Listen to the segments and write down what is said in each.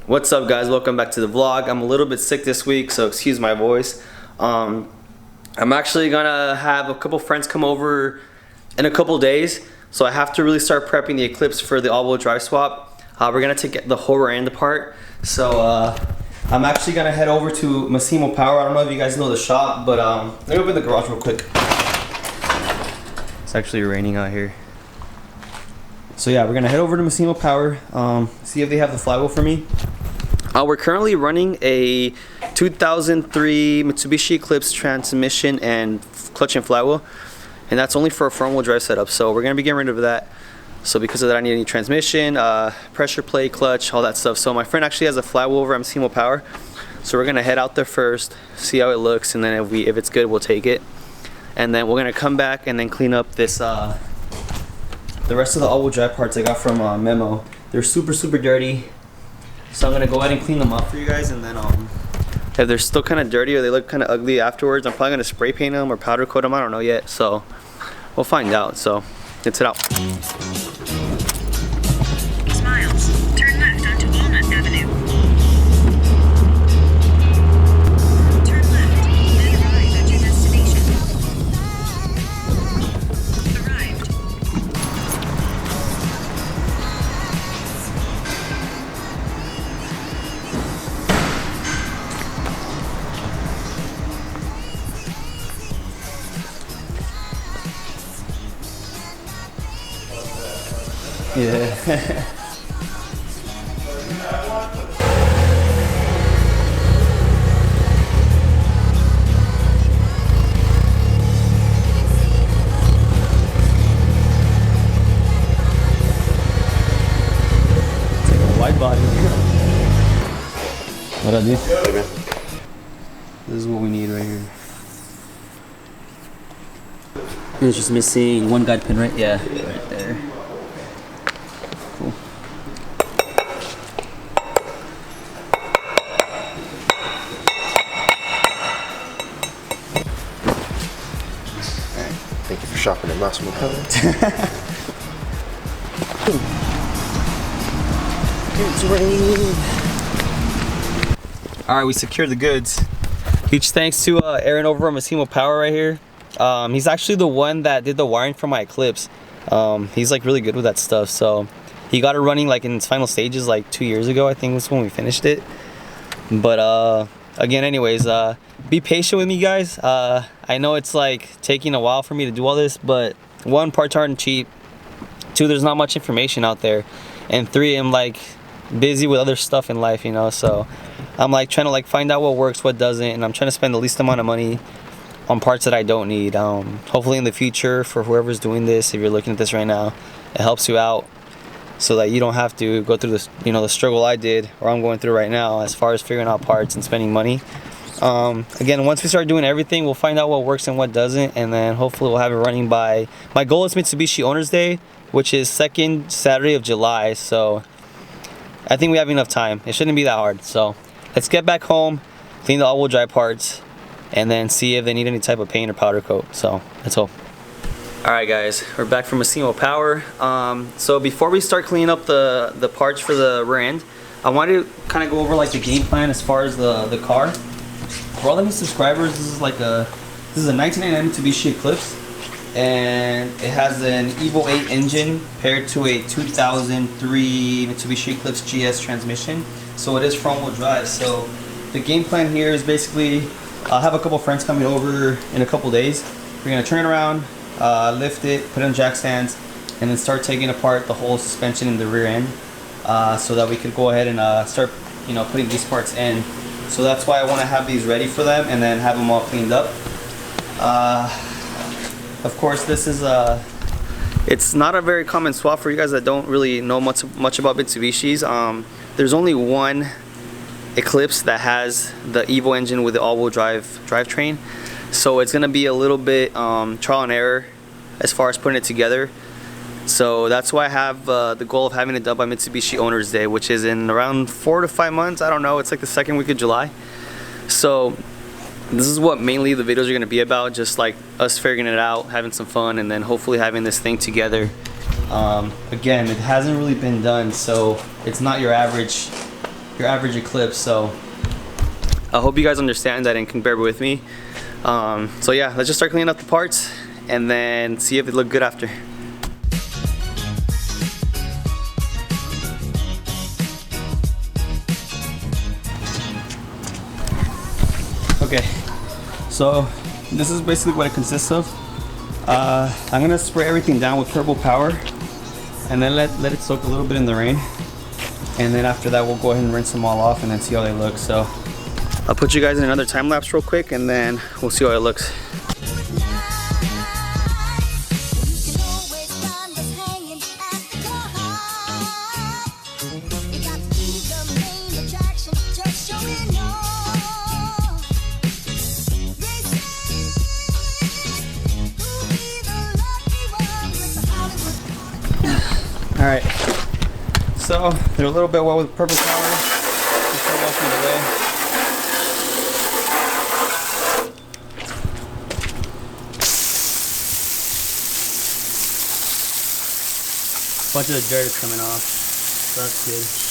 What's up, guys? Welcome back to the vlog. I'm a little bit sick this week, so excuse my voice. I'm actually gonna have a couple friends come over in a couple days, so I have to really start prepping the Eclipse for the all-wheel drive swap. We're gonna take the whole rear end apart, so I'm actually gonna head over to Massimo Power. I don't know if you guys know the shop, but let me open the garage real quick. It's actually raining out here. So yeah, we're gonna head over to Massimo Power, see if they have the flywheel for me. We're currently running a 2003 Mitsubishi Eclipse transmission and clutch and flywheel, and that's only for a front wheel drive setup. So we're gonna be getting rid of that. So because of that, I need a new transmission, pressure plate, clutch, all that stuff. So my friend actually has a flywheel over at Massimo Power. So we're gonna head out there first, see how it looks, and then if it's good, we'll take it. And then we're gonna come back and then clean up this the rest of the all-wheel drive parts I got from Memo. They're super dirty, so I'm gonna go ahead and clean them up for you guys. And then if they're still kind of dirty or they look kind of ugly afterwards, I'm probably gonna spray paint them or powder coat them. I don't know yet, so we'll find out. So let's head out. Smiles. Turn left onto Walnut Avenue. Turn left, then arrive at your destination. Arrived. Yeah. Wide body. What I do? This is what we need right here. It's just missing one guide pin, right? Yeah, right there. Cool. Thank you for shopping at Massimo Power. It's raining. All right, we secured the goods. Huge thanks to Aaron over at Massimo Power right here. He's actually the one that did the wiring for my Eclipse. He's like really good with that stuff. So he got it running like in its final stages like 2 years ago. I think was when we finished it. But again, anyways, be patient with me, guys. I know it's like taking a while for me to do all this, but one, parts aren't cheap. Two, there's not much information out there. And three, I'm like busy with other stuff in life, you know. So I'm like trying to like find out what works, what doesn't, and I'm trying to spend the least amount of money on parts that I don't need. Hopefully in the future, for whoever's doing this, if you're looking at this right now, it helps you out so that you don't have to go through this, you know, the struggle I did or I'm going through right now as far as figuring out parts and spending money. Again, once we start doing everything, we'll find out what works and what doesn't, and then hopefully we'll have it running by, my goal is Mitsubishi Owners Day, which is 2nd Saturday of July. So I think we have enough time. It shouldn't be that hard. So let's get back home, clean the all-wheel drive parts, and then see if they need any type of paint or powder coat. So let's hope. All right, guys, we're back from Massimo Power. So before we start cleaning up the parts for the rear end, I wanted to kind of go over like the game plan as far as the car. For all the new subscribers, this is a 1999 Mitsubishi Eclipse, and it has an Evo 8 engine paired to a 2003 Mitsubishi Eclipse GS transmission. So it is front wheel drive. So the game plan here is basically, I'll have a couple friends coming over in a couple days. We're gonna turn it around, lift it, put it on jack stands, and then start taking apart the whole suspension in the rear end, so that we could go ahead and start, you know, putting these parts in. So that's why I want to have these ready for them and then have them all cleaned up. Of course, this is it's not a very common swap for you guys that don't really know much about Mitsubishis. There's only one Eclipse that has the Evo engine with the all-wheel drivetrain, so it's gonna be a little bit trial and error as far as putting it together. So that's why I have the goal of having it done by Mitsubishi Owners Day, which is in around 4 to 5 months. I don't know, it's like the 2nd week of July. So this is what mainly the videos are going to be about, just like us figuring it out, having some fun, and then hopefully having this thing together. Again, it hasn't really been done, so it's not your average your average Eclipse. So I hope you guys understand that and can bear with me. So yeah, let's just start cleaning up the parts and then see if it look good after. Okay, so this is basically what it consists of. I'm gonna spray everything down with Purple Power and then let it soak a little bit in the rain. And then after that, we'll go ahead and rinse them all off and then see how they look. So I'll put you guys in another time lapse real quick and then we'll see how it looks. All right, so they're a little bit wet with Purple Power. Just start washing it away. A bunch of the dirt is coming off, so that's good.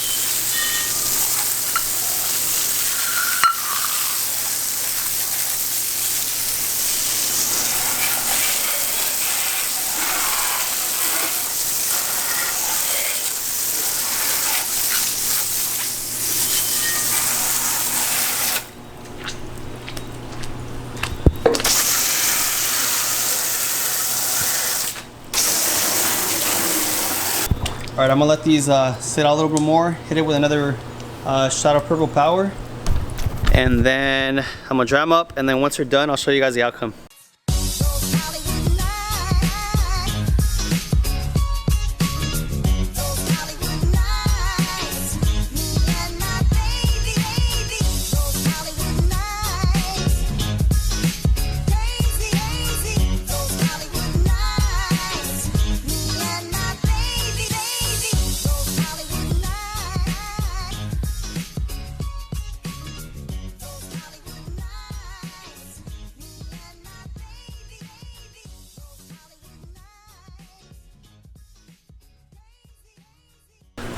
All right, I'm gonna let these sit out a little bit more, hit it with another shot of Purple Power, and then I'm gonna dry them up, and then once they're done, I'll show you guys the outcome.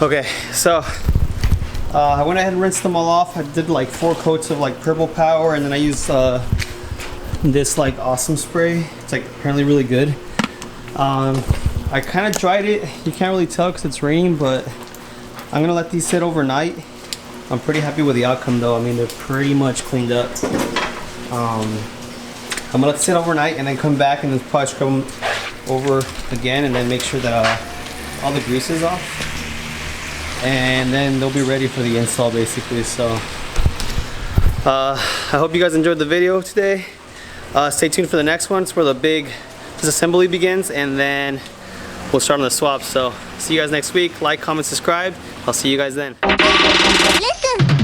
Okay, so I went ahead and rinsed them all off. I did like 4 coats of like Purple Power, and then I used this like awesome spray. It's like apparently really good. I kind of dried it. You can't really tell because it's raining, but I'm gonna let these sit overnight. I'm pretty happy with the outcome though. I mean, they're pretty much cleaned up. I'm gonna let it sit overnight and then come back and then probably scrub them over again and then make sure that all the grease is off. And then they'll be ready for the install basically. So I hope you guys enjoyed the video today. Stay tuned for the next one. It's where the big disassembly begins, and then we'll start on the swap. So see you guys next week. Like, comment, subscribe. I'll see you guys then. Listen.